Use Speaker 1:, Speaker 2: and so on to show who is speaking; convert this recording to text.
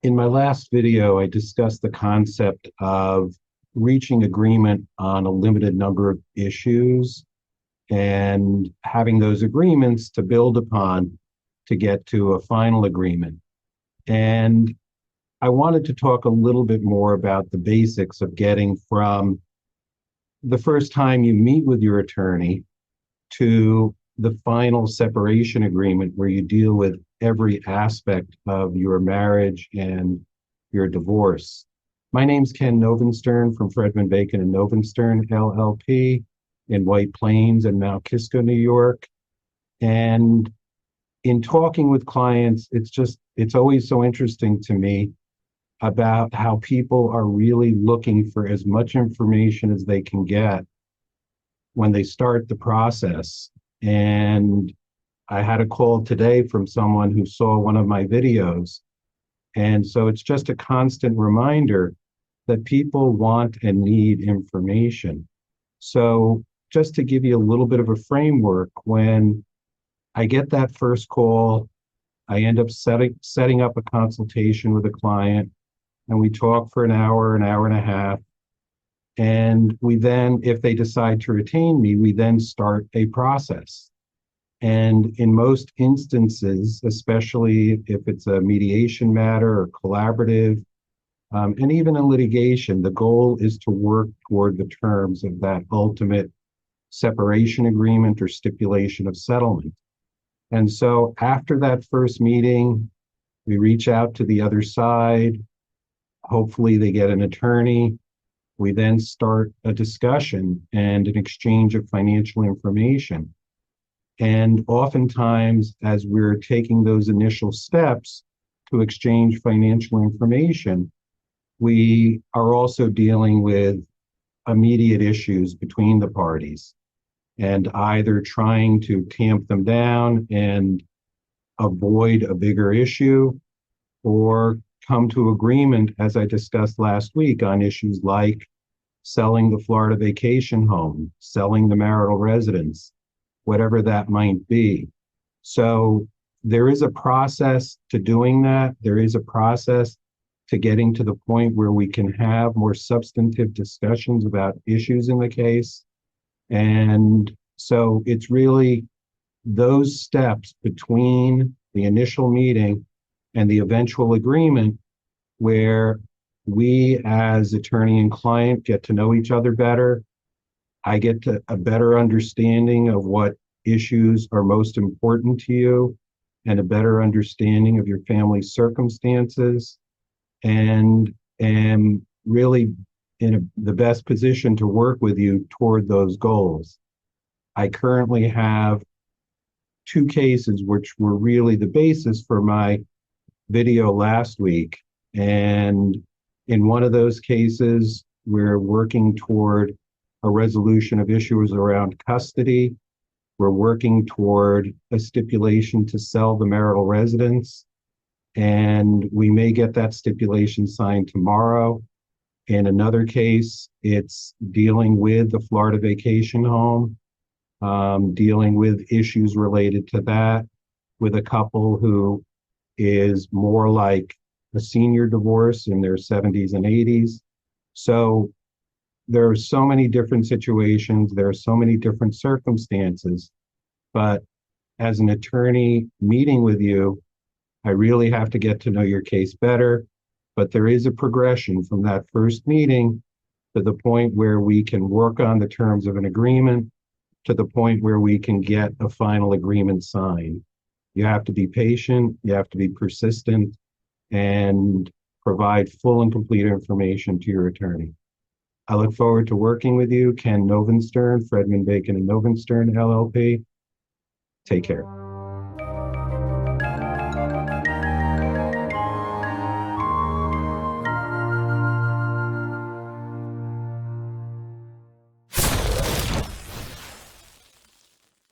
Speaker 1: In my last video, I discussed the concept of reaching agreement on a limited number of issues and having those agreements to build upon to get to a final agreement. And I wanted to talk a little bit more about the basics of getting from the first time you meet with your attorney to the final separation agreement where you deal with every aspect of your marriage and your divorce. My name's Ken Novenstern from Fredman Baken Novenstern, LLP, in White Plains and Mount Kisco, New York. And in talking with clients, it's always so interesting to me about how people are really looking for as much information as they can get when they start the process. And I had a call today from someone who saw one of my videos. And so it's just a constant reminder that people want and need information. So just to give you a little bit of a framework, when I get that first call, I end up setting up a consultation with a client, and we talk for an hour and a half. And we then, if they decide to retain me, we then start a process. And in most instances, especially if it's a mediation matter or collaborative, and even in litigation, the goal is to work toward the terms of that ultimate separation agreement or stipulation of settlement. And so after that first meeting, we reach out to the other side. Hopefully they get an attorney. We then start a discussion and an exchange of financial information. And oftentimes, as we're taking those initial steps to exchange financial information, we are also dealing with immediate issues between the parties and either trying to tamp them down and avoid a bigger issue or come to agreement, as I discussed last week, on issues like selling the Florida vacation home, selling the marital residence, whatever that might be. So there is a process to doing that. There is a process to getting to the point where we can have more substantive discussions about issues in the case. And so it's really those steps between the initial meeting and the eventual agreement where we as attorney and client get to know each other better. I get to a better understanding of what issues are most important to you and a better understanding of your family's circumstances, and am really in the best position to work with you toward those goals. I currently have two cases which were really the basis for my video last week. And in one of those cases, we're working toward a resolution of issues around custody. We're working toward a stipulation to sell the marital residence, and we may get that stipulation signed tomorrow. In another case, it's dealing with the Florida vacation home, dealing with issues related to that with a couple who is more like a senior divorce in their 70s and 80s. So there are so many different situations, there are so many different circumstances, but as an attorney meeting with you, I really have to get to know your case better. But there is a progression from that first meeting to the point where we can work on the terms of an agreement to the point where we can get a final agreement signed. You have to be patient, you have to be persistent, and provide full and complete information to your attorney. I look forward to working with you. Ken Novenstern, Fredman Baken Novenstern, LLP. Take care.